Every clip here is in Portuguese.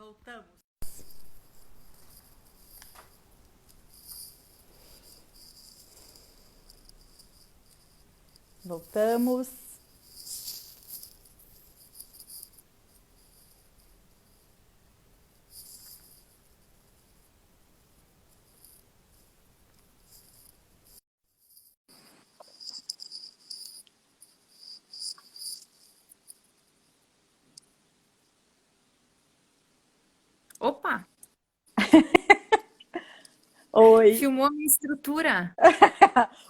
Voltamos. Voltamos. Opa, Oi. filmou a minha estrutura.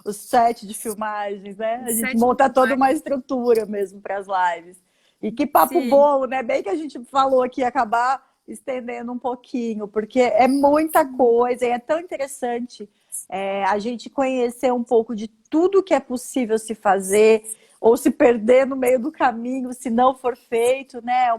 O set de filmagens, né? O A gente set de monta toda uma filmagem. estrutura mesmo para as lives. E que papo Sim, bom, né? Bem que a gente falou aqui, acabar estendendo um pouquinho, porque é muita sim. coisa e é tão interessante a gente conhecer um pouco de tudo que é possível se fazer ou se perder no meio do caminho se não for feito, né?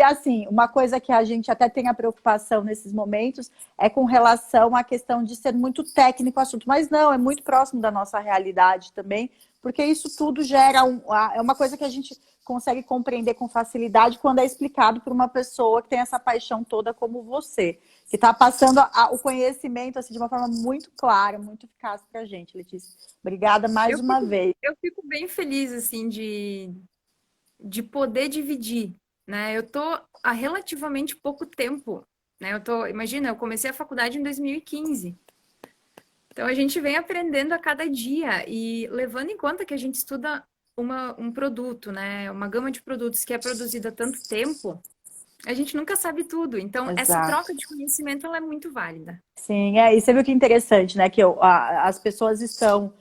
Assim, uma coisa que a gente até tem a preocupação nesses momentos é com relação à questão de ser muito técnico o assunto, mas não, é muito próximo da nossa realidade também, porque isso tudo gera é uma coisa que a gente consegue compreender com facilidade quando é explicado por uma pessoa que tem essa paixão toda como você, que está passando o conhecimento assim, de uma forma muito clara, muito eficaz para a gente, Letícia. Obrigada mais Eu uma fico, vez. eu fico bem feliz, assim, de poder dividir, né? Eu tô há relativamente pouco tempo, né? Imagina, eu comecei a faculdade em 2015. Então, a gente vem aprendendo a cada dia e levando em conta que a gente estuda um produto, né? Uma gama de produtos que é produzida há tanto tempo, a gente nunca sabe tudo. Então, essa Exato. troca de conhecimento, ela é muito válida. Sim, e você viu que interessante, né? Que as pessoas estão.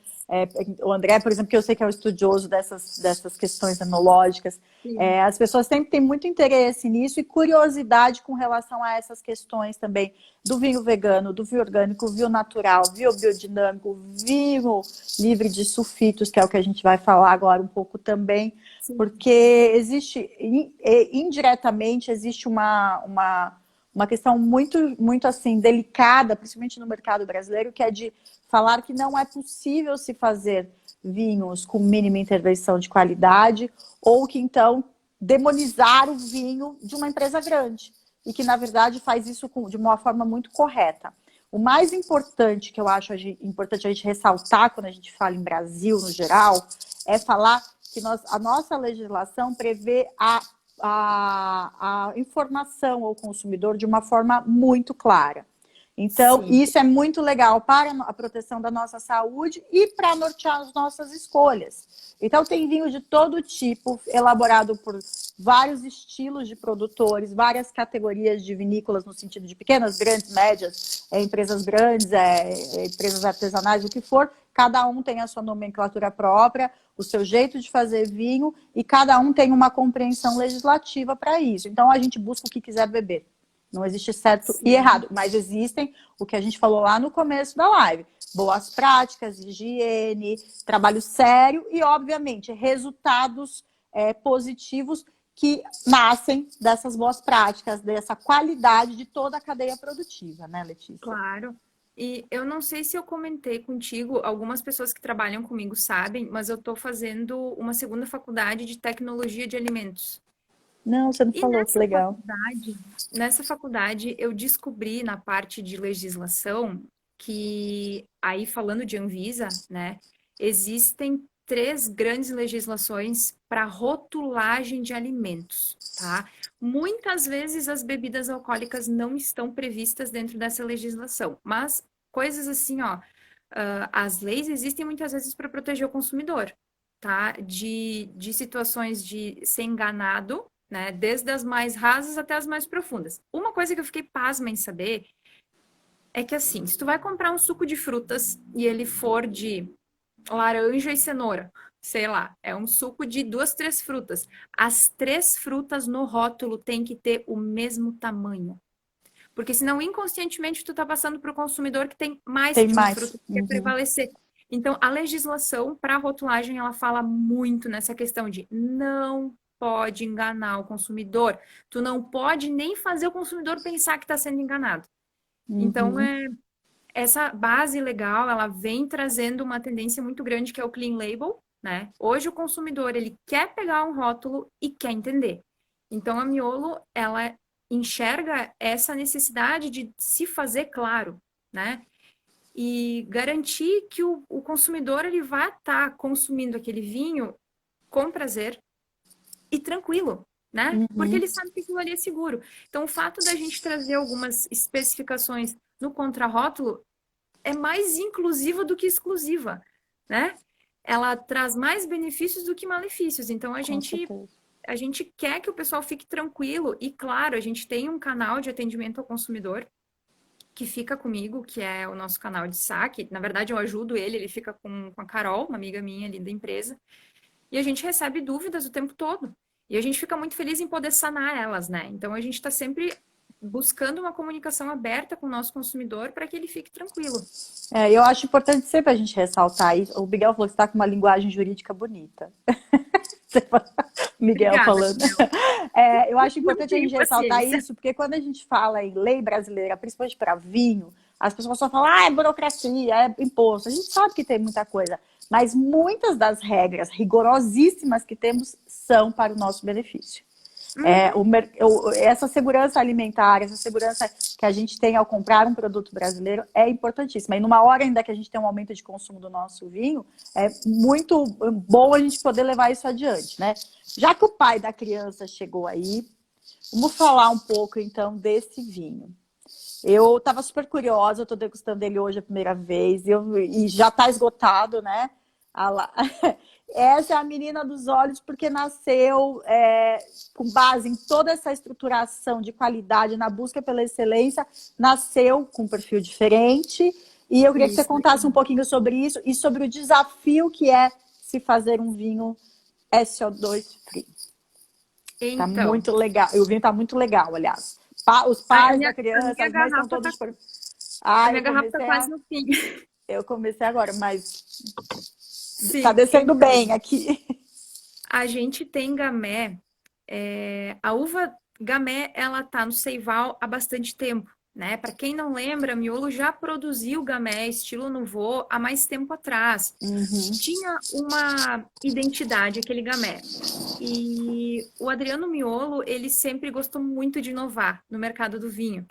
O André, por exemplo, que eu sei que é um estudioso dessas questões enológicas, Sim. as pessoas sempre têm muito interesse nisso e curiosidade com relação a essas questões também do vinho vegano, do vinho orgânico, vinho natural, vinho biodinâmico, vinho livre de sulfitos, que é o que a gente vai falar agora um pouco também, Sim. porque existe, indiretamente, existe uma questão muito assim delicada, principalmente no mercado brasileiro, que é de falar que não é possível se fazer vinhos com mínima intervenção de qualidade ou que então demonizar o vinho de uma empresa grande e que na verdade faz isso de uma forma muito correta. O mais importante que eu acho importante a gente ressaltar quando a gente fala em Brasil no geral é falar que a nossa legislação prevê a informação ao consumidor de uma forma muito clara. Então, Sim. isso é muito legal para a proteção da nossa saúde e para nortear as nossas escolhas. Então, tem vinho de todo tipo, elaborado por vários estilos de produtores, várias categorias de vinícolas, no sentido de pequenas, grandes, médias, empresas grandes, empresas artesanais, o que for. Cada um tem a sua nomenclatura própria, o seu jeito de fazer vinho, e cada um tem uma compreensão legislativa para isso. Então, a gente busca o que quiser beber. Não existe certo e Sim. errado, mas existem o que a gente falou lá no começo da live: boas práticas, higiene, trabalho sério e, obviamente, resultados positivos que nascem dessas boas práticas, dessa qualidade de toda a cadeia produtiva, né, Letícia? Claro. E eu não sei se eu comentei contigo, algumas pessoas que trabalham comigo sabem, mas eu estou fazendo uma segunda faculdade de tecnologia de alimentos. Não, você não E falou, que legal. nessa faculdade eu descobri na parte de legislação que aí falando de Anvisa, né, existem três grandes legislações para rotulagem de alimentos, tá? Muitas vezes as bebidas alcoólicas não estão previstas dentro dessa legislação, mas coisas assim, ó, as leis existem muitas vezes para proteger o consumidor, tá? De situações de ser enganado, né? Desde as mais rasas até as mais profundas. Uma coisa que eu fiquei pasma em saber é que assim, se tu vai comprar um suco de frutas e ele for de laranja e cenoura, sei lá, é um suco de duas, três frutas. As três frutas no rótulo tem que ter o mesmo tamanho. Porque senão, inconscientemente, tu tá passando para o consumidor que tem mais Tem de uma mais. fruta que quer Uhum. prevalecer. Então, a legislação para a rotulagem, ela fala muito nessa questão de não pode enganar o consumidor. Tu não pode nem fazer o consumidor pensar que está sendo enganado. Então, Uhum. essa base legal, ela vem trazendo uma tendência muito grande que é o clean label, né? Hoje o consumidor, ele quer pegar um rótulo e quer entender. Então, a Miolo, ela enxerga essa necessidade de se fazer claro, né? E garantir que o consumidor ele vai estar consumindo aquele vinho com prazer e tranquilo, né? Porque Uhum. ele sabe que aquilo ali é seguro. Então, o fato da gente trazer algumas especificações no contrarótulo é mais inclusiva do que exclusiva, né? Ela traz mais benefícios do que malefícios. Então, Com certeza. a gente quer que o pessoal fique tranquilo. E, claro, a gente tem um canal de atendimento ao consumidor que fica comigo, que é o nosso canal de saque. Na verdade, eu ajudo ele, ele fica com a Carol, uma amiga minha ali da empresa. E a gente recebe dúvidas o tempo todo. E a gente fica muito feliz em poder sanar elas, né? Então, a gente está sempre buscando uma comunicação aberta com o nosso consumidor para que ele fique tranquilo. Eu acho importante sempre a gente ressaltar isso. O Miguel falou que está com uma linguagem jurídica bonita. Miguel Obrigada, falando. Gabriel. Eu acho Eu importante a tenho gente ressaltar paciência. isso, porque quando a gente fala em lei brasileira, principalmente para vinho, as pessoas só falam, ah, é burocracia, é imposto. A gente sabe que tem muita coisa, mas muitas das regras rigorosíssimas que temos são para o nosso benefício. Uhum. Essa segurança alimentar, essa segurança que a gente tem ao comprar um produto brasileiro é importantíssima. E numa hora ainda que a gente tem um aumento de consumo do nosso vinho, é muito bom a gente poder levar isso adiante, né? Já que o pai da criança chegou aí, vamos falar um pouco então desse vinho. Eu estava super curiosa, eu estou degustando ele hoje a primeira vez, e já está esgotado, né? Essa é a menina dos olhos, porque nasceu com base em toda essa estruturação de qualidade na busca pela excelência, nasceu com um perfil diferente. E eu queria que você Isso. contasse um pouquinho sobre isso e sobre o desafio que é se fazer um vinho SO2 free. Tá Então, muito legal. E o vinho tá muito legal, aliás. Os a pais da minha, a criança, minha as mães estão garrafa todas tá, por. a Ah, minha garrafa tá quase no fim. eu comecei agora, mas tá Sim, descendo bem então, aqui. a gente tem gamé, a uva gamé, ela tá no Seival há bastante tempo, né? Para quem não lembra, Miolo já produziu gamé estilo Nouveau há mais tempo atrás. Uhum. Tinha uma identidade aquele gamé. E o Adriano Miolo, ele sempre gostou muito de inovar no mercado do vinho.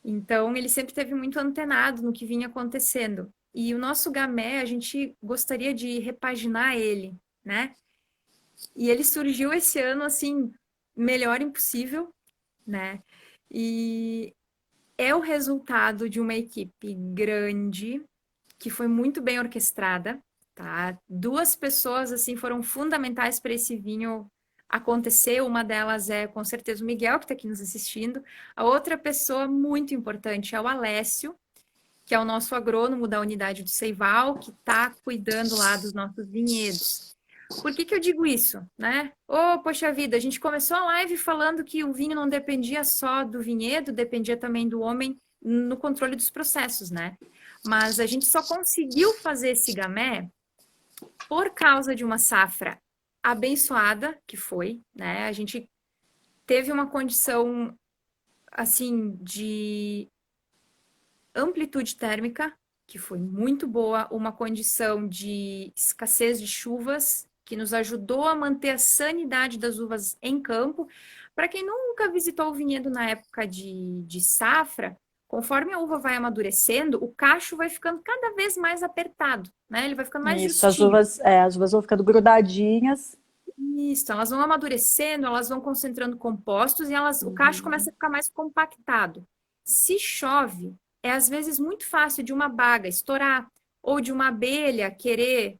Então, ele sempre teve muito antenado no que vinha acontecendo. E o nosso gamé, a gente gostaria de repaginar ele, né? E ele surgiu esse ano, assim, melhor impossível, né? E é o resultado de uma equipe grande, que foi muito bem orquestrada, tá? Duas pessoas, assim, foram fundamentais para esse vinho acontecer. Uma delas é, com certeza, o Miguel, que está aqui nos assistindo. A outra pessoa muito importante é o Alessio, que é o nosso agrônomo da unidade do Seival, que está cuidando lá dos nossos vinhedos. Por que eu digo isso, né? Ô, poxa vida, a gente começou a live falando que o vinho não dependia só do vinhedo, dependia também do homem no controle dos processos, né? Mas a gente só conseguiu fazer esse gamé por causa de uma safra abençoada que foi, né? A gente teve uma condição assim de amplitude térmica que foi muito boa, uma condição de escassez de chuvas que nos ajudou a manter a sanidade das uvas em campo. Para quem nunca visitou o vinhedo na época de safra, conforme a uva vai amadurecendo, o cacho vai ficando cada vez mais apertado, né? Ele vai ficando mais Isso, justinho. as uvas vão ficando grudadinhas. Isso, elas vão amadurecendo, elas vão concentrando compostos e o cacho começa a ficar mais compactado. Se chove, é às vezes muito fácil de uma baga estourar ou de uma abelha querer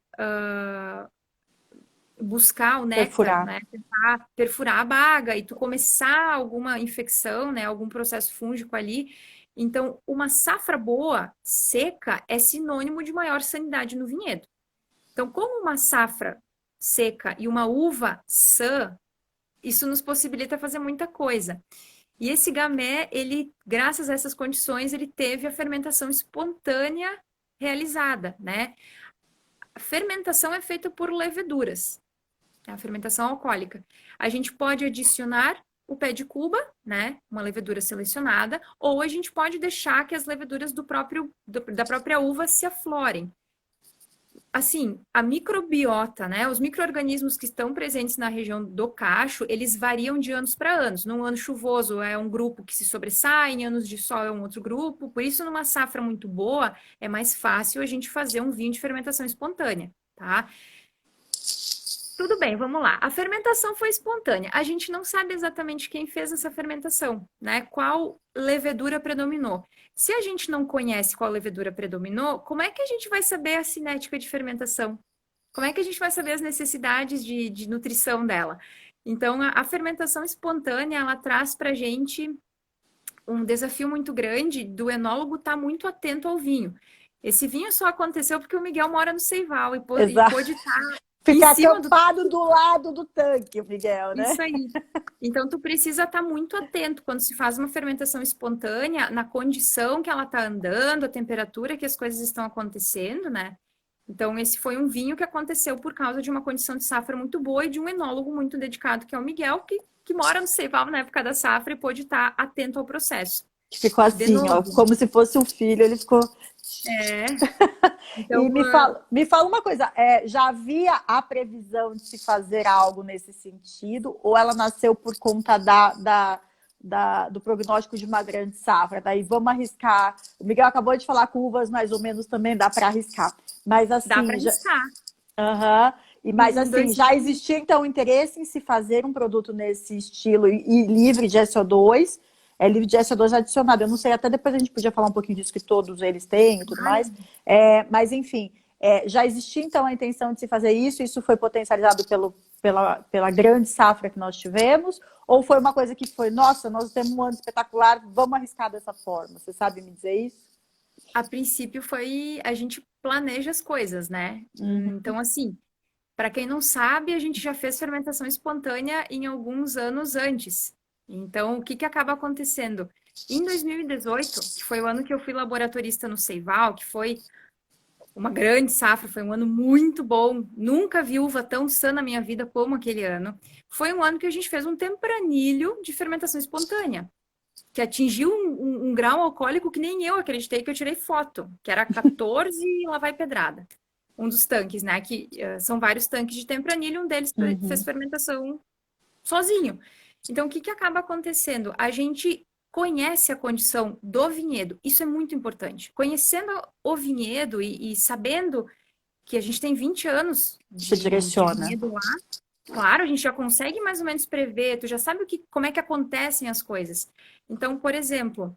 buscar o néctar, Perfurar. né? Tentar perfurar a baga e tu começar alguma infecção, né? Algum processo fúngico ali. Então, uma safra boa, seca, é sinônimo de maior sanidade no vinhedo. Então, como uma safra seca e uma uva sã, isso nos possibilita fazer muita coisa. E esse gamé, ele, graças a essas condições, ele teve a fermentação espontânea realizada, né? A fermentação é feita por leveduras, a fermentação alcoólica. A gente pode adicionar o pé de cuba, né? Uma levedura selecionada, ou a gente pode deixar que as leveduras da própria uva se aflorem. assim, a microbiota, né? Os micro-organismos que estão presentes na região do cacho, eles variam de anos para anos. Num ano chuvoso é um grupo que se sobressai, em anos de sol é um outro grupo. Por isso, numa safra muito boa, é mais fácil a gente fazer um vinho de fermentação espontânea, tá? Tudo bem, vamos lá. A fermentação foi espontânea. A gente não sabe exatamente quem fez essa fermentação, né? Qual levedura predominou. Se a gente não conhece qual levedura predominou, como é que a gente vai saber a cinética de fermentação? Como é que a gente vai saber as necessidades de nutrição dela? Então, a fermentação espontânea, ela traz para a gente um desafio muito grande do enólogo estar muito atento ao vinho. Esse vinho só aconteceu porque o Miguel mora no Seival e Exato. pôde estar em Ficar cima do... acampado do lado do tanque, Miguel, né? Isso aí. Então, tu precisa estar muito atento quando se faz uma fermentação espontânea, na condição que ela está andando, a temperatura que as coisas estão acontecendo, né? Então, esse foi um vinho que aconteceu por causa de uma condição de safra muito boa e de um enólogo muito dedicado, que é o Miguel, que mora no Ceival na época da safra e pôde estar atento ao processo. Que ficou De assim, ó, novo. como se fosse um filho, ele ficou. É. E Então, me fala uma coisa, já havia a previsão de se fazer algo nesse sentido, ou ela nasceu por conta do prognóstico de uma grande safra? Daí vamos arriscar. O Miguel acabou de falar com uvas, mais ou menos também dá para arriscar. Mas assim, dá para arriscar. Aham. Mas Um, assim, dois, já existia então interesse em se fazer um produto nesse estilo e livre de SO2, livre de SO2 adicionado. Eu não sei, até depois a gente podia falar um pouquinho disso que todos eles têm e tudo mais. Mas enfim, já existia então a intenção de se fazer isso foi potencializado pela grande safra que nós tivemos, ou foi uma coisa que foi, nossa, nós temos um ano espetacular, vamos arriscar dessa forma? Você sabe me dizer isso? a princípio foi a gente planeja as coisas, né? Então, assim, para quem não sabe, a gente já fez fermentação espontânea em alguns anos antes. Então, o que que acaba acontecendo? Em 2018, que foi o ano que eu fui laboratorista no Seival, que foi uma grande safra, foi um ano muito bom. Nunca vi uva tão sã na minha vida como aquele ano. Foi um ano que a gente fez um tempranilho de fermentação espontânea, que atingiu um grau alcoólico que nem eu acreditei, que eu tirei foto, que era 14 e lá vai pedrada. Um dos tanques, né? Que são vários tanques de tempranilho, um deles fez fermentação sozinho. Então, o que que acaba acontecendo? A gente conhece a condição do vinhedo. Isso é muito importante. Conhecendo o vinhedo e sabendo que a gente tem 20 anos Se de direciona. vinhedo lá, claro, a gente já consegue mais ou menos prever, tu já sabe como é que acontecem as coisas. Então, por exemplo,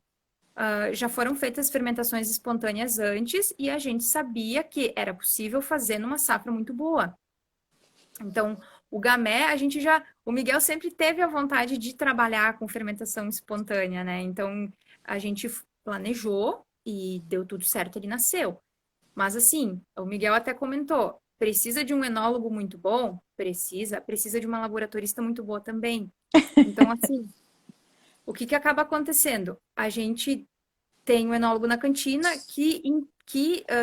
já foram feitas fermentações espontâneas antes e a gente sabia que era possível fazer numa safra muito boa. Então, o Gamé, o Miguel sempre teve a vontade de trabalhar com fermentação espontânea, né? Então, a gente planejou e deu tudo certo, ele nasceu. Mas assim, o Miguel até comentou, precisa de um enólogo muito bom? Precisa de uma laboratorista muito boa também. Então, assim, o que que acaba acontecendo? A gente tem um enólogo na cantina que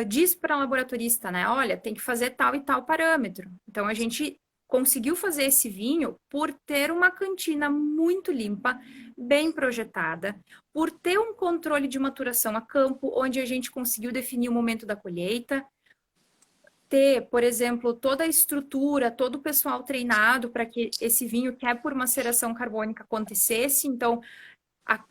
diz para a laboratorista, né? Olha, tem que fazer tal e tal parâmetro. Então, a gente conseguiu fazer esse vinho por ter uma cantina muito limpa, bem projetada, por ter um controle de maturação a campo, onde a gente conseguiu definir o momento da colheita, ter, por exemplo, toda a estrutura, todo o pessoal treinado para que esse vinho, que é por maceração carbônica, acontecesse. Então,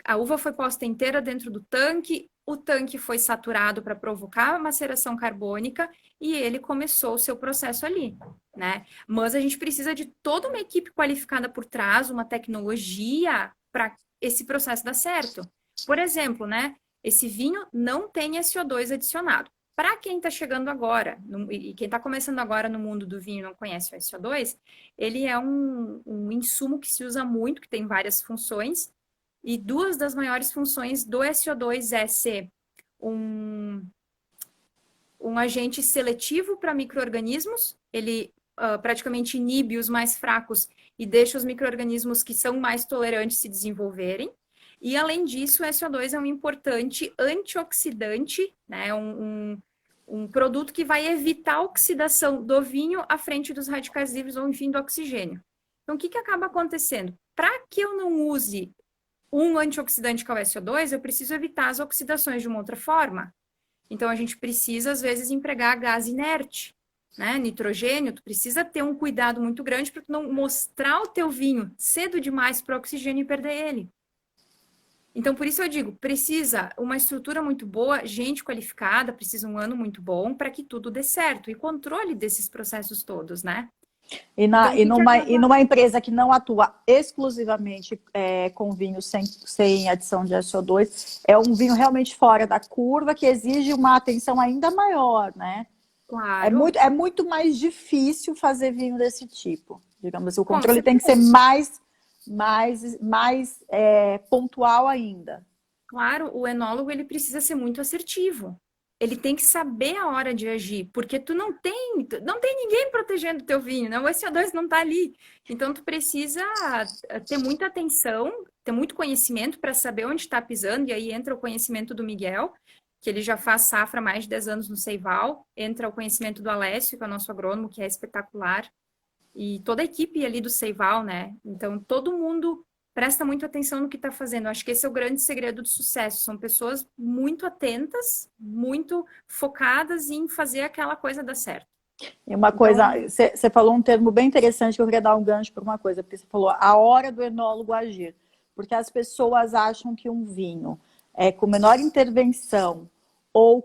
a uva foi posta inteira dentro do tanque, o tanque foi saturado para provocar a maceração carbônica e ele começou o seu processo ali, né? Mas a gente precisa de toda uma equipe qualificada por trás, uma tecnologia para esse processo dar certo. Por exemplo, né? Esse vinho não tem SO2 adicionado. Para quem está chegando agora, e quem está começando agora no mundo do vinho e não conhece o SO2, ele é um insumo que se usa muito, que tem várias funções, e duas das maiores funções do SO2 é ser um agente seletivo para micro-organismos, ele praticamente inibe os mais fracos e deixa os micro-organismos que são mais tolerantes se desenvolverem. E, além disso, o SO2 é um importante antioxidante, né? Um produto que vai evitar a oxidação do vinho à frente dos radicais livres ou, enfim, do oxigênio. Então, o que que acaba acontecendo? Para que eu não use um antioxidante que é o SO2, eu preciso evitar as oxidações de uma outra forma. Então, a gente precisa, às vezes, empregar gás inerte. né? Nitrogênio, tu precisa ter um cuidado muito grande para tu não mostrar o teu vinho cedo demais para o oxigênio e perder ele. Então, por isso eu digo, precisa uma estrutura muito boa, gente qualificada, precisa um ano muito bom para que tudo dê certo e controle desses processos todos, né? Então, o E que que acaba... numa empresa que não atua exclusivamente com vinho sem adição de SO2, é um vinho realmente fora da curva, que exige uma atenção ainda maior, né? Claro, É muito mais difícil fazer vinho desse tipo. Digamos assim, o com controle tem que ser certeza. mais pontual ainda. Claro, o enólogo ele precisa ser muito assertivo. Ele tem que saber a hora de agir, porque não tem ninguém protegendo o teu vinho, né? O SO2 não está ali. Então tu precisa ter muita atenção, ter muito conhecimento para saber onde está pisando, e aí entra o conhecimento do Miguel, que ele já faz safra há mais de 10 anos no Seival, entra o conhecimento do Alessio, que é o nosso agrônomo, que é espetacular, e toda a equipe ali do Seival, né? Então todo mundo presta muito atenção no que está fazendo. Eu acho que esse é o grande segredo do sucesso. São pessoas muito atentas, muito focadas em fazer aquela coisa dar certo. E uma coisa, Então, você falou um termo bem interessante que eu queria dar um gancho para uma coisa, porque você falou a hora do enólogo agir. Porque as pessoas acham que um vinho com menor intervenção ou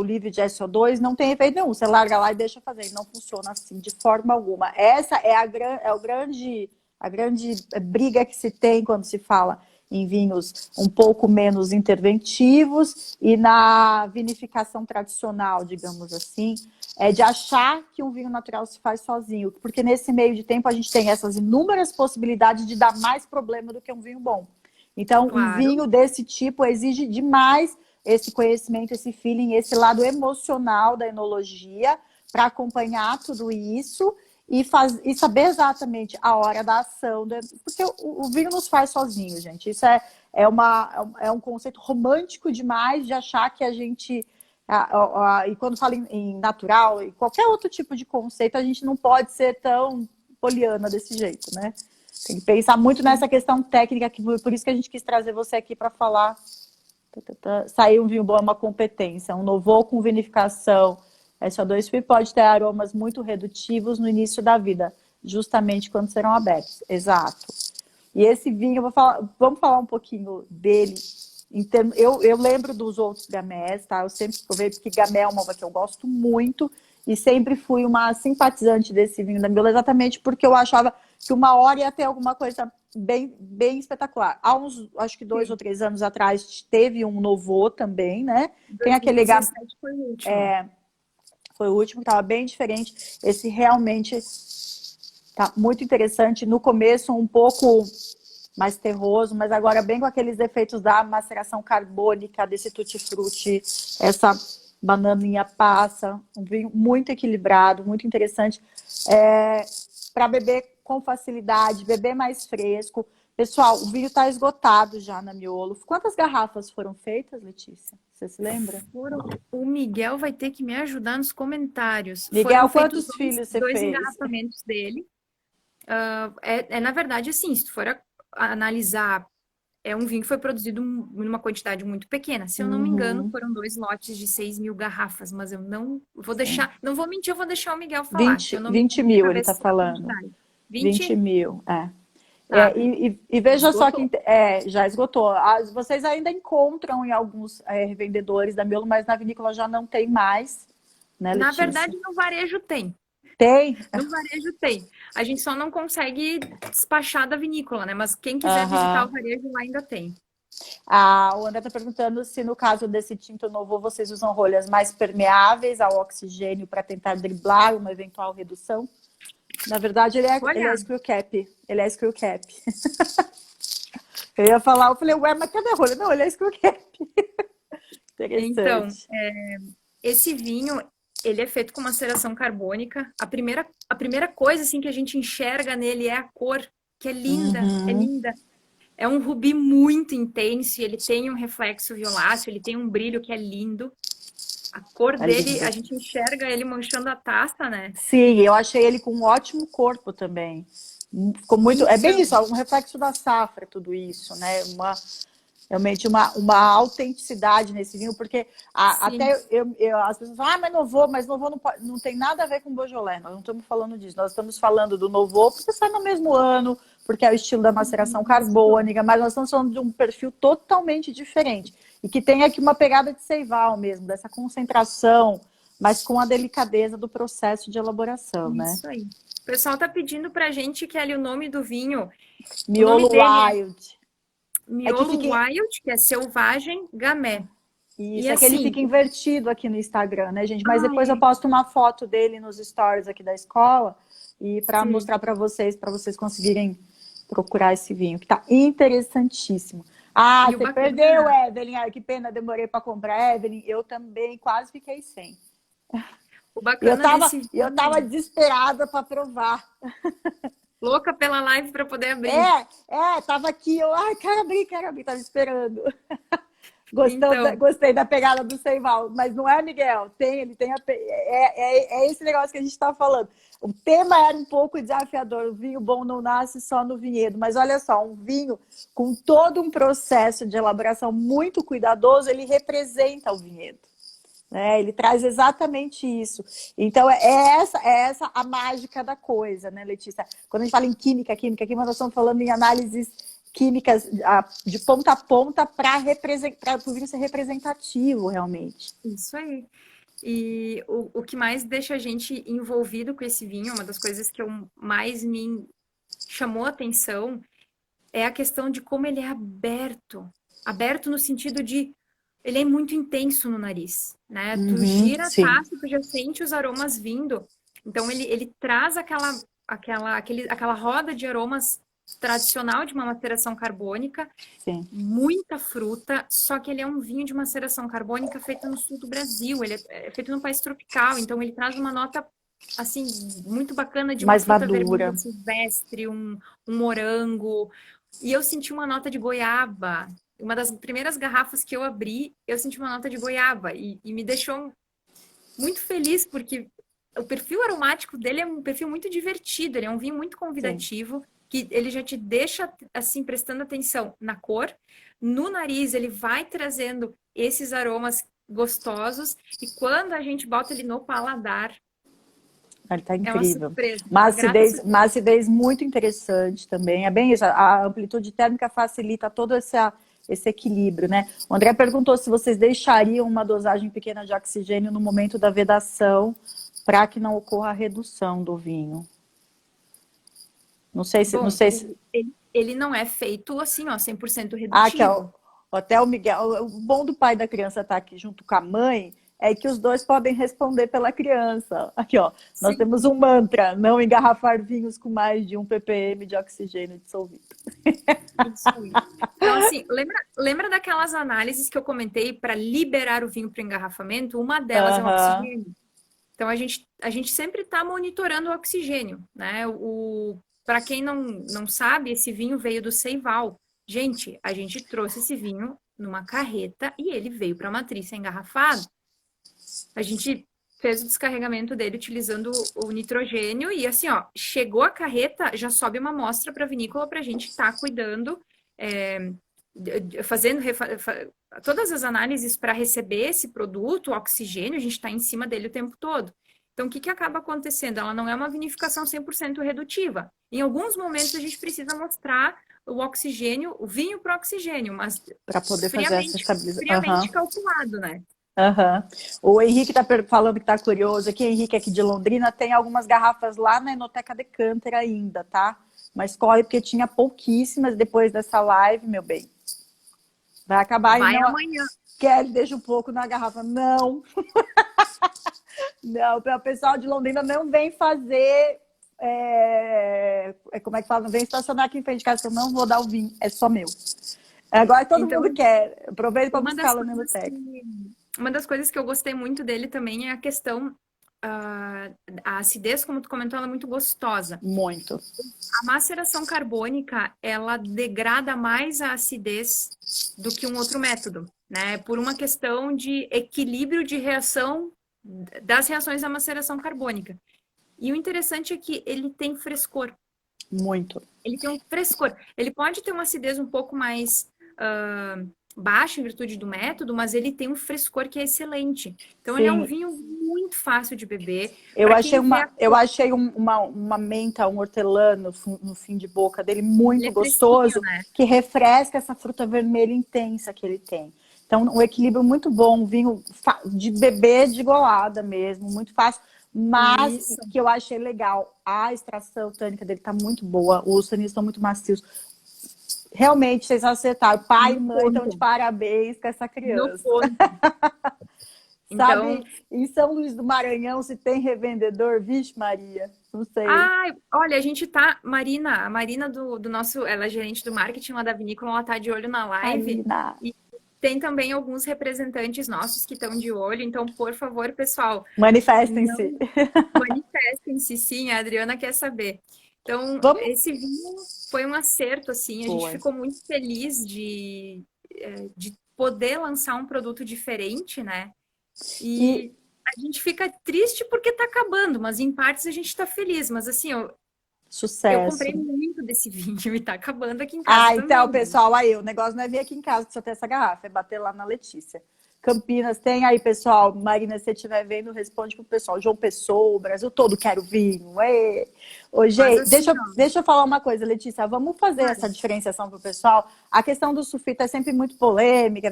livre de SO2 não tem efeito nenhum. Você larga lá e deixa fazer. E não funciona assim de forma alguma. Essa é a grande briga que se tem quando se fala em vinhos um pouco menos interventivos e na vinificação tradicional, digamos assim, de achar que um vinho natural se faz sozinho, porque nesse meio de tempo a gente tem essas inúmeras possibilidades de dar mais problema do que um vinho bom. Então, um claro, vinho desse tipo exige demais esse conhecimento, esse feeling, esse lado emocional da enologia para acompanhar tudo isso e saber exatamente a hora da ação, porque o vinho nos faz sozinho, gente. Isso é um conceito romântico demais de achar que a gente... E quando fala em natural e qualquer outro tipo de conceito, a gente não pode ser tão poliana desse jeito, né? Tem que pensar muito nessa questão técnica, por isso que a gente quis trazer você aqui para falar. Sair um vinho bom é uma competência. Um novo com vinificação SO2 free pode ter aromas muito redutivos no início da vida, justamente quando serão abertos. Exato. E esse vinho, vamos falar um pouquinho dele. Eu lembro dos outros gamés, tá? Eu sempre provei, porque gamé é uma uva que eu gosto muito e sempre fui uma simpatizante desse vinho da Miola, exatamente porque eu achava que uma hora ia ter alguma coisa bem espetacular. Há uns, acho que 2 ou 3 anos atrás, teve um Nouveau também, né? Tem aquele 2017 foi o último. foi o último que estava bem diferente. Esse realmente tá muito interessante. No começo, um pouco mais terroso, mas agora bem com aqueles efeitos da maceração carbônica, desse tutti-frutti, essa bananinha passa, um vinho muito equilibrado, muito interessante, para beber com facilidade, beber mais fresco. Pessoal, o vinho está esgotado já na Miolo. Quantas garrafas foram feitas, Letícia? Você se lembra? O Miguel vai ter que me ajudar nos comentários. Foram Miguel, feitos quantos filhos você dois fez? engarrafamentos dele. Na verdade, assim, se tu for analisar, é um vinho que foi produzido numa quantidade muito pequena. Se eu não me engano, Uhum, foram 2 lotes de 6.000 garrafas, mas eu não vou sim. deixar, não vou mentir, eu vou deixar o Miguel falar, que eu 20, não me 20 lembro de mil ele está cabeça a falando. quantidade. 20 20? mil, Tá. E veja só Esgotou. que já esgotou. Vocês ainda encontram em alguns revendedores da Miolo, mas na vinícola já não tem mais, né, Na Letícia? verdade, no varejo tem. Tem? No varejo tem. A gente só não consegue despachar da vinícola, né? Mas quem quiser visitar o Aham. varejo lá ainda tem. O André está perguntando se no caso desse tinto novo vocês usam rolhas mais permeáveis ao oxigênio para tentar driblar uma eventual redução. Na verdade, ele é Olha, screw cap. Ele é screw cap. Eu ia falar, eu falei, ué, mas cadê a rolha? Não, ele é screw cap. então, Interessante. esse vinho, ele é feito com maceração carbônica. A primeira coisa assim que a gente enxerga nele é a cor, que é linda, é Uhum. linda. É um rubi muito intenso, e ele tem um reflexo violáceo, ele tem um brilho que é lindo. A cor Tá dele, lindo. a gente enxerga ele manchando a taça, né? Sim, eu achei ele com um ótimo corpo também. Ficou muito. É bem Então, isso, um reflexo da safra, tudo isso, né? Realmente uma autenticidade nesse vinho, porque Sim, até as pessoas falam, mas Nouveau não tem nada a ver com Beaujolais, nós não estamos falando disso, nós estamos falando do Nouveau porque sai no mesmo ano, porque é o estilo da maceração isso. carbônica, mas nós estamos falando de um perfil totalmente diferente, e que tem aqui uma pegada de Seyval mesmo, dessa concentração, mas com a delicadeza do processo de elaboração, né? Isso aí. O pessoal tá pedindo pra gente que ali o nome do vinho, o nome Miolo dele é Wild, é que Miolo fica, Wild, que é selvagem gamay. E isso, é que ele assim, fica invertido aqui no Instagram, né, gente? Mas ah, depois eu é, posto uma foto dele nos stories aqui da escola e para sim. mostrar para vocês conseguirem procurar esse vinho, que tá interessantíssimo. Ah, E o você perdeu, bacana, Evelyn. Ai, que pena, demorei para comprar, Evelyn. Eu também quase fiquei sem. o E eu bacana tava, desse eu tava vinho, desesperada para provar. louca pela live para poder abrir. Tava aqui, ai, quero abrir, tava esperando. Então, Gostei da pegada do Seival, mas não é, Miguel? Ele tem é esse negócio que a gente está falando. O tema era um pouco desafiador. O vinho bom não nasce só no vinhedo, mas olha só, um vinho com todo um processo de elaboração muito cuidadoso, ele representa o vinhedo. Né? Ele traz exatamente isso. Então, é essa a mágica da coisa, né, Letícia? Quando a gente fala em química, nós estamos falando em análises químicas de ponta a ponta para o vinho ser representativo, realmente. isso aí. E o que mais deixa a gente envolvido com esse vinho, uma das coisas que eu mais me chamou a atenção, é a questão de como ele é aberto. Aberto no sentido de ele é muito intenso no nariz, né? Tu Uhum, gira a sim, taça, tu já sente os aromas vindo. Então ele traz aquela roda de aromas tradicional de uma maceração carbônica, sim. muita fruta, só que ele é um vinho de maceração carbônica feito no sul do Brasil, ele é feito num país tropical, então ele traz uma nota assim muito bacana de uma Mais fruta vermelha madura. silvestre, um morango, e eu senti uma nota de goiaba. Uma das primeiras garrafas que eu abri, eu senti uma nota de goiaba e me deixou muito feliz porque o perfil aromático dele é um perfil muito divertido, ele é um vinho muito Sim. convidativo, que ele já te deixa assim prestando atenção na cor, no nariz ele vai trazendo esses aromas gostosos e quando a gente bota ele no paladar, Ele tá é uma incrível. surpresa, Uma uma grata acidez, uma surpresa. acidez muito interessante também. É bem isso. A amplitude térmica facilita todo esse equilíbrio, né? O André perguntou se vocês deixariam uma dosagem pequena de oxigênio no momento da vedação para que não ocorra a redução do vinho. Não Bom, sei se. ele não é feito assim, ó, 100% Ah, que é o, redutivo. até o Miguel. O bom do pai da criança estar aqui junto com a mãe é que os dois podem responder pela criança. Aqui, ó, nós Sim, temos um mantra: não engarrafar vinhos com mais de 1 ppm de oxigênio dissolvido. isso aí. Então, assim, lembra daquelas análises que eu comentei para liberar o vinho para o engarrafamento? Uma delas é o Aham. oxigênio. Então, a gente sempre está monitorando o oxigênio, né? Para quem não sabe, esse vinho veio do Seival. Gente, a gente trouxe esse vinho numa carreta e ele veio para a matriz engarrafado. A gente fez o descarregamento dele utilizando o nitrogênio e assim, ó, chegou a carreta, já sobe uma amostra para a vinícola para a gente estar cuidando, é, fazendo todas as análises para receber esse produto, o oxigênio, a gente está em cima dele o tempo todo. Então, o que acaba acontecendo? Ela não é uma vinificação 100% redutiva. Em alguns momentos, a gente precisa mostrar o oxigênio, o vinho para o oxigênio, mas Para poder fazer essa friamente, estabilização. friamente Aham. calculado, né? Aham. O Henrique está falando que está curioso aqui. Henrique, aqui de Londrina, tem algumas garrafas lá na Enoteca Decanter ainda, tá? Mas corre porque tinha pouquíssimas depois dessa live, meu bem. Vai acabar e Vai não. amanhã. Quer, deixa um pouco na garrafa. Não, não. O pessoal de Londrina não vem fazer. Como é que fala? Não vem estacionar aqui em frente de casa, que eu não vou dar o vinho. É só meu. Agora todo Então, mundo quer. Aproveita para uma buscar das lá na coisas Enoteca. que, uma das coisas que eu gostei muito dele também é a questão, a acidez, como tu comentou, ela é muito gostosa. Muito. A maceração carbônica, ela degrada mais a acidez do que um outro método, né? Por uma questão de equilíbrio de reação das reações da maceração carbônica. E o interessante é que ele tem frescor. Muito. Ele tem um frescor. Ele pode ter uma acidez um pouco mais. baixo em virtude do método, mas ele tem um frescor que é excelente. Então, ele é um Sim. vinho muito fácil de beber. Eu Para achei quem vê uma, eu achei uma menta, um hortelã no fim de boca dele ele muito é fresquinho, gostoso, né? que refresca essa fruta vermelha intensa que ele tem. Então, um equilíbrio muito bom, um vinho de beber de golada mesmo, muito fácil, mas Isso, que eu achei legal. A extração tânica dele tá muito boa, os taninos estão muito macios. Realmente, vocês acertaram. Pai e no mãe estão de ponto, parabéns com essa no criança. ponto. Então, Sabe, em São Luís do Maranhão, se tem revendedor, vixe Maria, não sei. ai, olha, a gente tá, a Marina do nosso, ela é gerente do marketing lá da vinícola, ela tá de olho na live Marina, e tem também alguns representantes nossos que estão de olho, então, por favor, pessoal, manifestem-se. não manifestem-se, sim, a Adriana quer saber. Então, Vamos? esse vinho foi um acerto, assim, a gente Foi. ficou muito feliz de poder lançar um produto diferente, né? E E a gente fica triste porque tá acabando, mas em partes a gente tá feliz. Mas assim, eu comprei sucesso. muito desse vinho e tá acabando aqui em casa Ah, então, também, né? pessoal, aí, o negócio não é vir aqui em casa que só tem essa garrafa, é bater lá na Letícia. Campinas tem aí, pessoal. Marina, se você estiver vendo, responde pro pessoal. João Pessoa, o Brasil todo quero vinho. Ê. Ô, Mas gente, assim, ó, deixa eu falar uma coisa, Letícia. Vamos fazer essa claro, diferenciação pro pessoal. A questão do sulfito é sempre muito polêmica.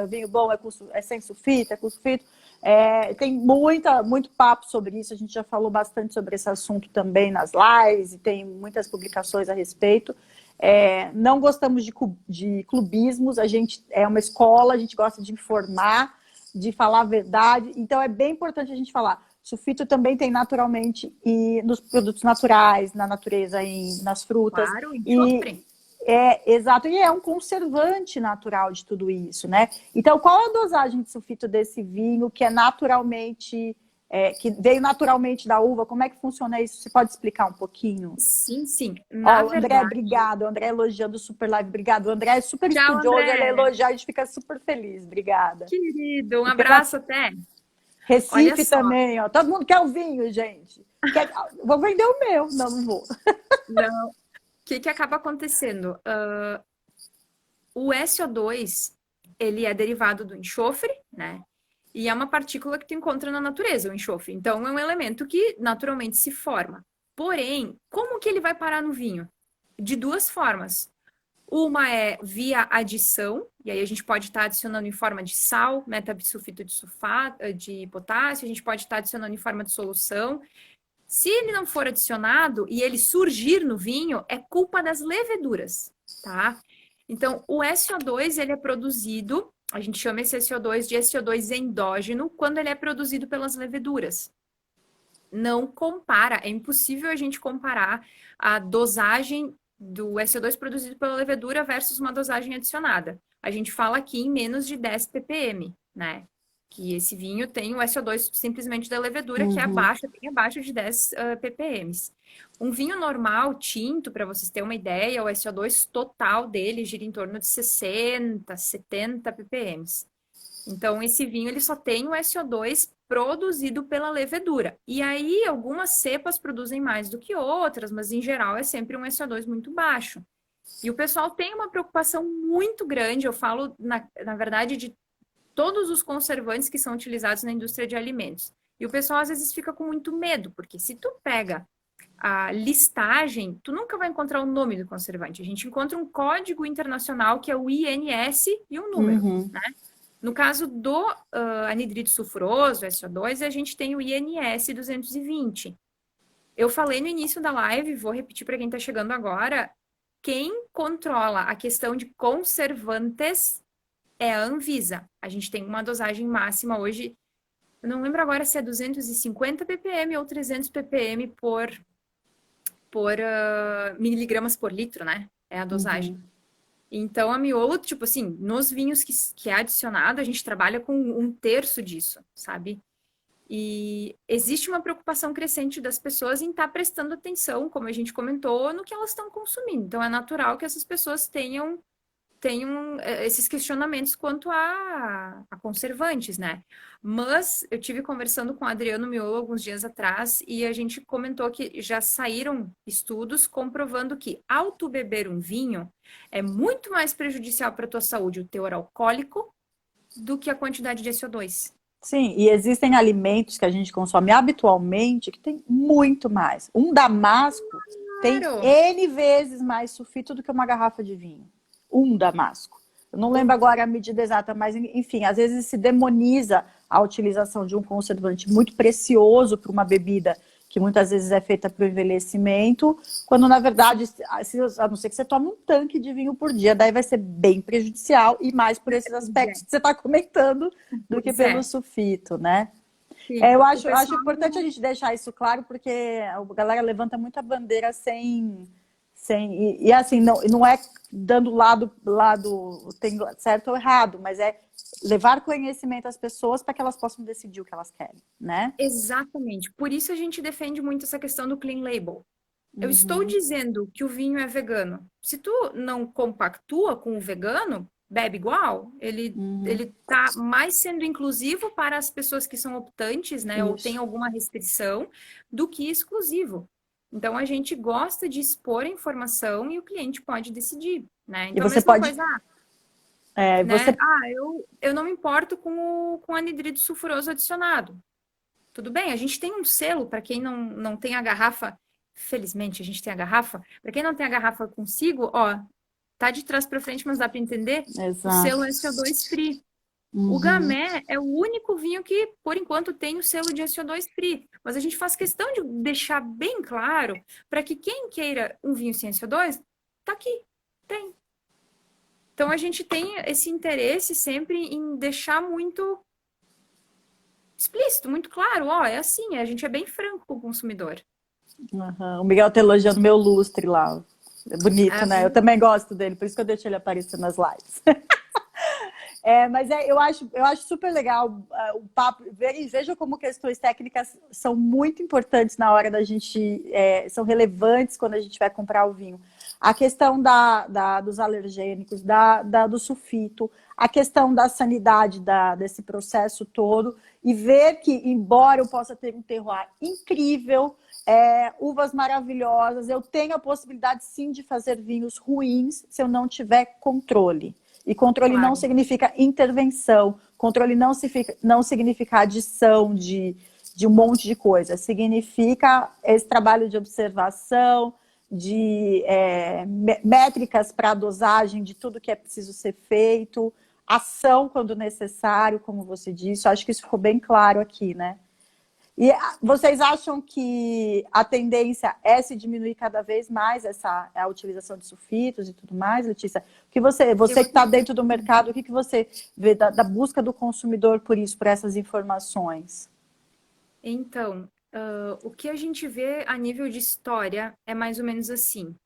Vinho bom é sem sulfito, é com sulfito. Tem muito papo sobre isso. A gente já falou bastante sobre esse assunto também nas lives e tem muitas publicações a respeito. Não gostamos de clubismos, a gente é uma escola, a gente gosta de informar, de falar a verdade, então é bem importante a gente falar. Sulfito também tem naturalmente e nos produtos naturais, na natureza, nas frutas, claro, e enxofre. exato, e é um conservante natural de tudo isso, né? Então, qual é a dosagem de sulfito desse vinho que é naturalmente, que veio naturalmente da uva? Como é que funciona isso? Você pode explicar um pouquinho? Sim, sim. Na Ó, o André, verdade, obrigado. O André elogiando o Super Live, obrigado. O André é super tchau, estudioso, ele André. elogia, a gente fica super feliz, obrigada. Querido, um E pela abraço até. Olha Recife só, também, ó. Todo mundo quer o vinho, gente. Vou vender o meu. Não, não vou. não, o que que acaba acontecendo? O SO2, ele é derivado do enxofre, né? E é uma partícula que tu encontra na natureza, o enxofre. Então, é um elemento que naturalmente se forma. Porém, como que ele vai parar no vinho? De duas formas. Uma é via adição, e aí a gente pode estar adicionando em forma de sal, metabisulfito de sulfato, de potássio, a gente pode estar adicionando em forma de solução. Se ele não for adicionado e ele surgir no vinho, é culpa das leveduras, tá? Então, o SO2, ele é produzido, a gente chama esse SO2 de SO2 endógeno, quando ele é produzido pelas leveduras. Não compara, é impossível a gente comparar a dosagem do SO2 produzido pela levedura versus uma dosagem adicionada. A gente fala aqui em menos de 10 ppm, né? Que esse vinho tem o SO2 simplesmente da levedura, que é Uhum. abaixo, bem abaixo de 10 ppm. Um vinho normal, tinto, para vocês terem uma ideia, o SO2 total dele gira em torno de 60, 70 ppm. Então, esse vinho ele só tem o SO2 produzido pela levedura. E aí, algumas cepas produzem mais do que outras, mas em geral é sempre um SO2 muito baixo. E o pessoal tem uma preocupação muito grande, eu falo, na verdade, de todos os conservantes que são utilizados na indústria de alimentos. E o pessoal às vezes fica com muito medo, porque se tu pega a listagem, tu nunca vai encontrar o nome do conservante. A gente encontra um código internacional que é o INS e um número, Uhum. né? No caso do anidrido sulfuroso, SO2, a gente tem o INS 220. Eu falei no início da live, vou repetir para quem está chegando agora, quem controla a questão de conservantes é a Anvisa. A gente tem uma dosagem máxima hoje, eu não lembro agora se é 250 ppm ou 300 ppm por miligramas por litro, né? É a dosagem. Uhum. Então, a miolo, tipo assim, nos vinhos que é adicionado, a gente trabalha com um terço disso, sabe? E existe uma preocupação crescente das pessoas em estar prestando atenção, como a gente comentou, no que elas estão consumindo. Então, é natural que essas pessoas tenham tem esses questionamentos quanto a conservantes, né? Mas eu tive conversando com o Adriano Miolo alguns dias atrás e a gente comentou que já saíram estudos comprovando que ao tu beber um vinho é muito mais prejudicial para a tua saúde o teor alcoólico do que a quantidade de SO2. Sim, e existem alimentos que a gente consome habitualmente que tem muito mais. Um damasco tem Claro. N vezes mais sulfito do que uma garrafa de vinho. Um damasco. Eu não lembro agora a medida exata, mas enfim, às vezes se demoniza a utilização de um conservante muito precioso para uma bebida que muitas vezes é feita para o envelhecimento, quando na verdade, a não ser que você tome um tanque de vinho por dia, daí vai ser bem prejudicial e mais por esses aspectos que você está comentando do que Pois pelo é. sim, né? Sim. Eu O acho pessoal importante a gente deixar isso claro, porque a galera levanta muita bandeira assim, não é dando lado tem certo ou errado, mas é levar conhecimento às pessoas para que elas possam decidir o que elas querem, né? Exatamente. Por isso a gente defende muito essa questão do clean label. Eu estou Uhum, dizendo que o vinho é vegano. Se tu não compactua com o vegano, bebe igual. uhum, Ele tá mais sendo inclusivo para as pessoas que são optantes, né, ou têm isso. alguma restrição, do que exclusivo. Então a gente gosta de expor a informação e o cliente pode decidir, né? E Então a você mesma pode, coisa, né? você, Eu não me importo com anidrido sulfuroso adicionado. Tudo bem, a gente tem um selo para quem não tem a garrafa. Felizmente, a gente tem a garrafa. Para quem não tem a garrafa consigo, ó, tá de trás para frente, mas dá para entender. O selo exato. SO2 Free. O Uhum. Gamay é o único vinho que, por enquanto, tem o selo de SO2 Free. Mas a gente faz questão de deixar bem claro para que quem queira um vinho sem SO2, tá aqui, tem. Então a gente tem esse interesse sempre em deixar muito explícito, muito claro, ó, é assim, a gente é bem franco com o consumidor. Uhum. O Miguel tá elogiando meu lustre lá. É bonito, Ah, né? Eu também gosto dele, por isso que eu deixo ele aparecer nas lives. Mas eu acho super legal o papo. Veja como questões técnicas são muito importantes na hora da gente, são relevantes quando a gente vai comprar o vinho. A questão dos alergênicos, do sulfito, a questão da sanidade desse processo todo, e ver que, embora eu possa ter um terroir incrível, uvas maravilhosas, eu tenho a possibilidade sim de fazer vinhos ruins se eu não tiver controle. E controle não claro. significa intervenção, controle não significa adição de um monte de coisa, significa esse trabalho de observação, de métricas para a dosagem de tudo que é preciso ser feito, ação quando necessário, como você disse. Eu acho que isso ficou bem claro aqui, né? E vocês acham que a tendência é se diminuir cada vez mais a utilização de sulfitos e tudo mais, Letícia? Eu Você que está acredito. dentro do mercado, o que você vê da busca do consumidor por isso, por essas informações? Então, o que a gente vê a nível de história é mais ou menos assim.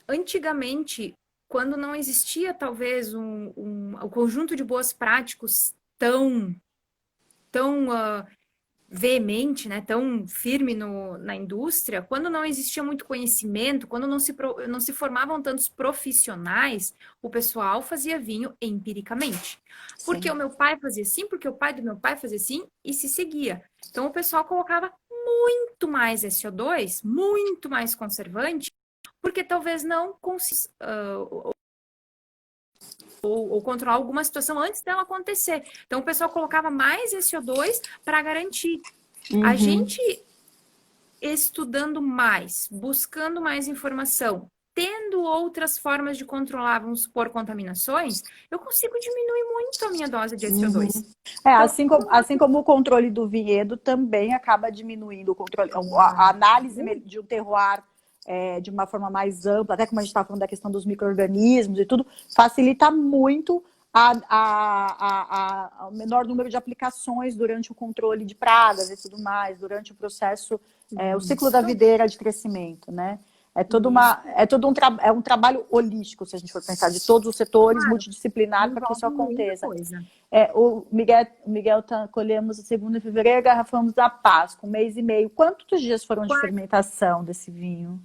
Antigamente, quando não existia talvez um conjunto de boas práticas tão veemente, né, tão firme na indústria, quando não existia muito conhecimento, quando não se formavam tantos profissionais, o pessoal fazia vinho empiricamente. Porque Sim. o meu pai fazia assim, porque o pai do meu pai fazia assim, e se seguia. Então o pessoal colocava muito mais SO2, muito mais conservante, porque talvez não conseguisse ou controlar alguma situação antes dela acontecer. Então o pessoal colocava mais SO2 para garantir. A Uhum. gente estudando mais, buscando mais informação, tendo outras formas de controlar, vamos supor, contaminações, eu consigo diminuir muito a minha dose de SO2. Então, Assim como o controle do vinhedo também acaba diminuindo o controle, a análise de um terroir de uma forma mais ampla, até como a gente estava falando da questão dos micro-organismos e tudo, facilita muito o menor número de aplicações durante o controle de pragas e tudo mais, durante o processo, o ciclo da isso, videira de crescimento, né? isso. É um trabalho holístico, se a gente for pensar, de todos os setores, Claro, multidisciplinar, para que isso envolve muita aconteça. coisa. O Miguel colhemos a segunda de fevereiro, garrafamos da Páscoa, um mês e meio. Quantos dias foram de Quase fermentação desse vinho?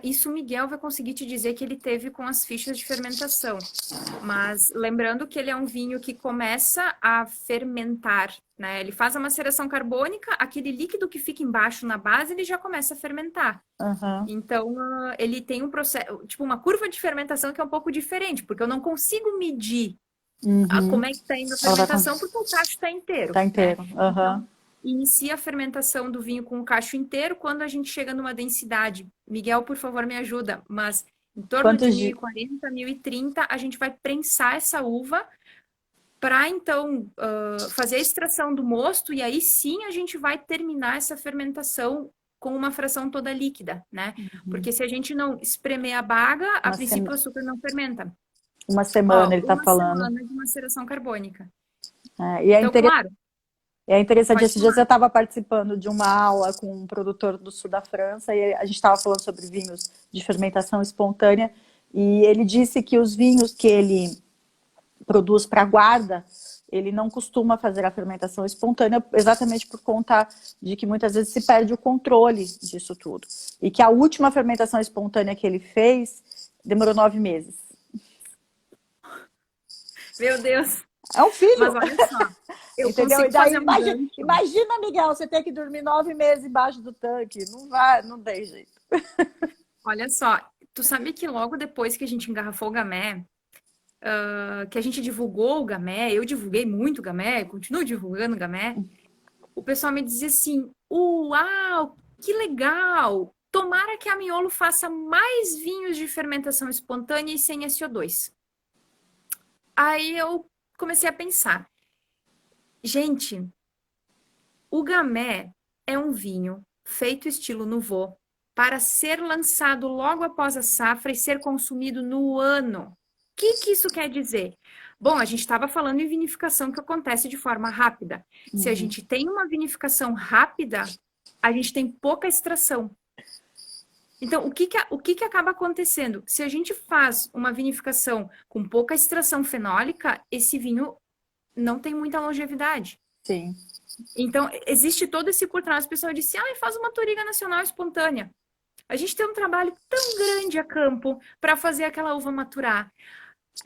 Isso o Miguel vai conseguir te dizer que ele teve com as fichas de fermentação. Mas lembrando que ele é um vinho que começa a fermentar, né? Ele faz a maceração carbônica, aquele líquido que fica embaixo na base, ele já começa a fermentar. Aham. Então, ele tem um processo, tipo uma curva de fermentação que é um pouco diferente, porque eu não consigo medir Uhum. como é que está indo a Ela vai fermentação, porque o cacho está inteiro, tá né? inteiro. Aham. Então, inicia a fermentação do vinho com o cacho inteiro quando a gente chega numa densidade. Miguel, por favor, me ajuda, mas em torno de Quantos mil e dias? quarenta, 1030, a gente vai prensar essa uva para então fazer a extração do mosto e aí sim a gente vai terminar essa fermentação com uma fração toda líquida, né? Porque se a gente não espremer a baga, a Uma princípio o semana, açúcar não fermenta. uma semana Ó, ele tá uma falando. semana de maceração carbônica. E Então, claro, é interessante, pode esses dias falar. eu estava participando de uma aula com um produtor do sul da França e a gente estava falando sobre vinhos de fermentação espontânea e ele disse que os vinhos que ele produz para guarda, ele não costuma fazer a fermentação espontânea exatamente por conta de que muitas vezes se perde o controle disso tudo. E que a última fermentação espontânea que ele fez demorou 9 meses. Meu Deus. É um filho! Mas olha só, eu Entendeu? E consigo daí, fazer um gancho. imagina, Miguel, você tem que dormir 9 meses embaixo do tanque. Não vai, não tem jeito. Olha só, tu sabe que logo depois que a gente engarrafou o Gamay, que a gente divulgou o Gamay, eu divulguei muito o Gamay, continuo divulgando o Gamay, o pessoal me dizia assim, uau, que legal! Tomara que a Miolo faça mais vinhos de fermentação espontânea e sem SO2. Aí eu comecei a pensar, gente, o Gamay é um vinho feito estilo Nouveau para ser lançado logo após a safra e ser consumido no ano. O que isso quer dizer? Bom, a gente estava falando em vinificação que acontece de forma rápida. Se a gente tem uma vinificação rápida, a gente tem pouca extração. Então, o que acaba acontecendo? Se a gente faz uma vinificação com pouca extração fenólica, esse vinho não tem muita longevidade. Sim. Então, existe todo esse por trás. O pessoal disse, faz uma Touriga Nacional espontânea. A gente tem um trabalho tão grande a campo para fazer aquela uva maturar.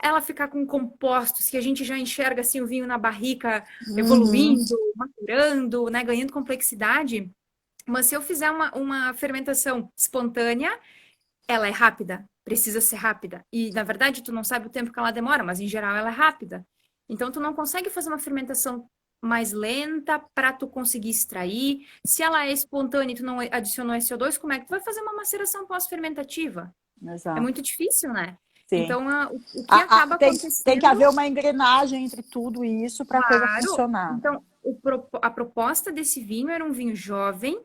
Ela ficar com compostos que a gente já enxerga assim o vinho na barrica evoluindo, maturando, né, ganhando complexidade. Mas se eu fizer uma fermentação espontânea, ela é rápida, precisa ser rápida. E, na verdade, tu não sabe o tempo que ela demora, mas em geral ela é rápida. Então, tu não consegue fazer uma fermentação mais lenta para tu conseguir extrair. Se ela é espontânea e tu não adicionou SO2, como é que tu vai fazer uma maceração pós-fermentativa? É Exato. muito difícil, né? Sim. Então, o que acaba Tem que acontecendo... haver uma engrenagem entre tudo isso para a coisa Claro. funcionar. Então, a proposta desse vinho era um vinho jovem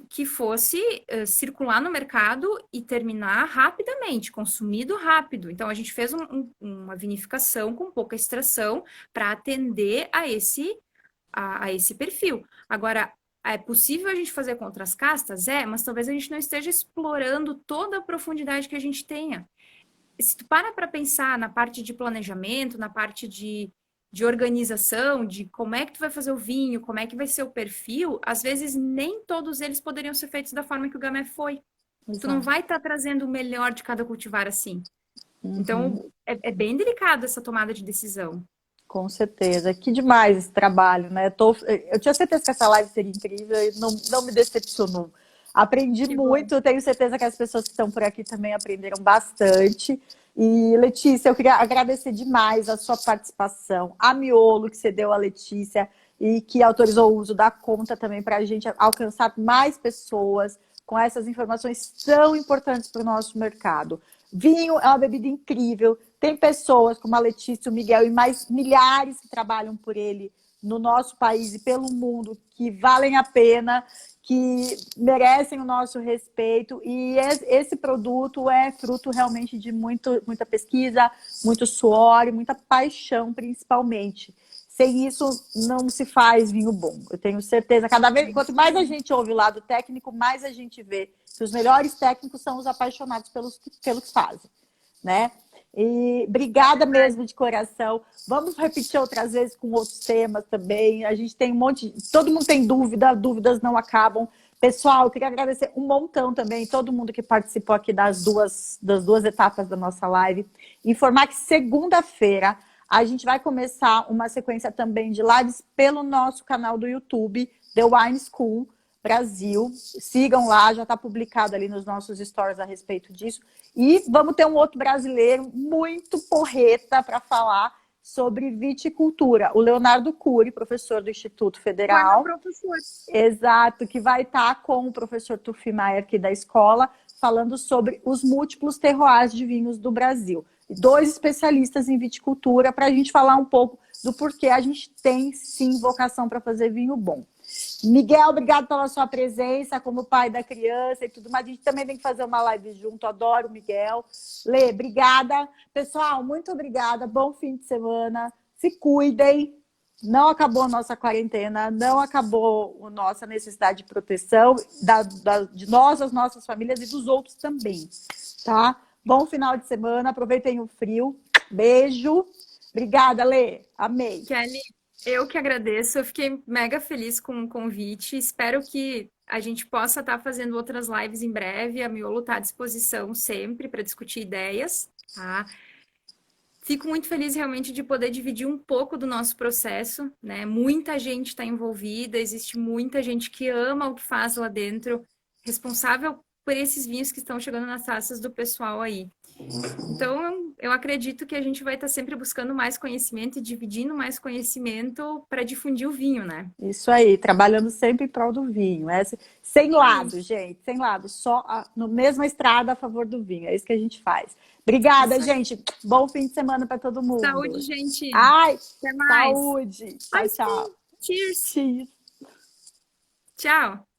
que fosse circular no mercado e terminar rapidamente, consumido rápido. Então, a gente fez uma vinificação com pouca extração para atender a esse perfil. Agora, é possível a gente fazer com outras castas? É, mas talvez a gente não esteja explorando toda a profundidade que a gente tenha. Se tu para pensar na parte de planejamento, na parte de organização, de como é que tu vai fazer o vinho, como é que vai ser o perfil, às vezes nem todos eles poderiam ser feitos da forma que o Gamay foi. Exato. Tu não vai estar trazendo o melhor de cada cultivar assim. Então, é bem delicado essa tomada de decisão. Com certeza. Que demais esse trabalho, né? Eu tinha certeza que essa live seria incrível e não me decepcionou. Aprendi Que bom. muito, tenho certeza que as pessoas que estão por aqui também aprenderam bastante. E, Letícia, eu queria agradecer demais a sua participação, a Miolo, que cedeu a Letícia e que autorizou o uso da conta também para a gente alcançar mais pessoas com essas informações tão importantes para o nosso mercado. Vinho é uma bebida incrível, tem pessoas como a Letícia, o Miguel e mais milhares que trabalham por ele no nosso país e pelo mundo, que valem a pena, que merecem o nosso respeito, e esse produto é fruto realmente de muita pesquisa, muito suor e muita paixão, principalmente. Sem isso, não se faz vinho bom. Eu tenho certeza. Cada vez, quanto mais a gente ouve o lado técnico, mais a gente vê que os melhores técnicos são os apaixonados pelo que fazem, né? E obrigada mesmo de coração. Vamos repetir outras vezes com outros temas também. A gente tem um monte, todo mundo tem dúvida, dúvidas não acabam. Pessoal, eu queria agradecer um montão também, todo mundo que participou aqui das duas etapas da nossa live. Informar que segunda-feira a gente vai começar uma sequência também de lives pelo nosso canal do YouTube, The Wine School Brasil. Sigam lá, já está publicado ali nos nossos stories a respeito disso. E vamos ter um outro brasileiro muito porreta para falar sobre viticultura, o Leonardo Cury, professor do Instituto Federal. Professor. Exato, que vai estar com o professor Tufi Maier aqui da escola, falando sobre os múltiplos terroirs de vinhos do Brasil. Dois especialistas em viticultura para a gente falar um pouco do porquê a gente tem, sim, vocação para fazer vinho bom. Miguel, obrigado pela sua presença como pai da criança e tudo mais. A gente também tem que fazer uma live junto, adoro o Miguel. Lê, obrigada. Pessoal, muito obrigada. Bom fim de semana. Se cuidem. Não acabou a nossa quarentena, não acabou a nossa necessidade de proteção de nós, as nossas famílias e dos outros também, tá? Bom final de semana, aproveitem o frio. Beijo. Obrigada, Lê. Amei. Kelly, eu que agradeço. Eu fiquei mega feliz com o convite. Espero que a gente possa estar fazendo outras lives em breve. A Miolo está à disposição sempre para discutir ideias, tá? Fico muito feliz realmente de poder dividir um pouco do nosso processo, né? Muita gente está envolvida, existe muita gente que ama o que faz lá dentro, responsável por esses vinhos que estão chegando nas taças do pessoal aí. Então, eu acredito que a gente vai estar sempre buscando mais conhecimento e dividindo mais conhecimento para difundir o vinho, né? Isso aí, trabalhando sempre em prol do vinho. Sem lado, gente, sem lado. Só no mesma estrada a favor do vinho. É isso que a gente faz. Obrigada, gente. Bom fim de semana para todo mundo. Saúde, gente. Ai, até mais. saúde. Tchau, tchau. Cheers. Cheers. Tchau.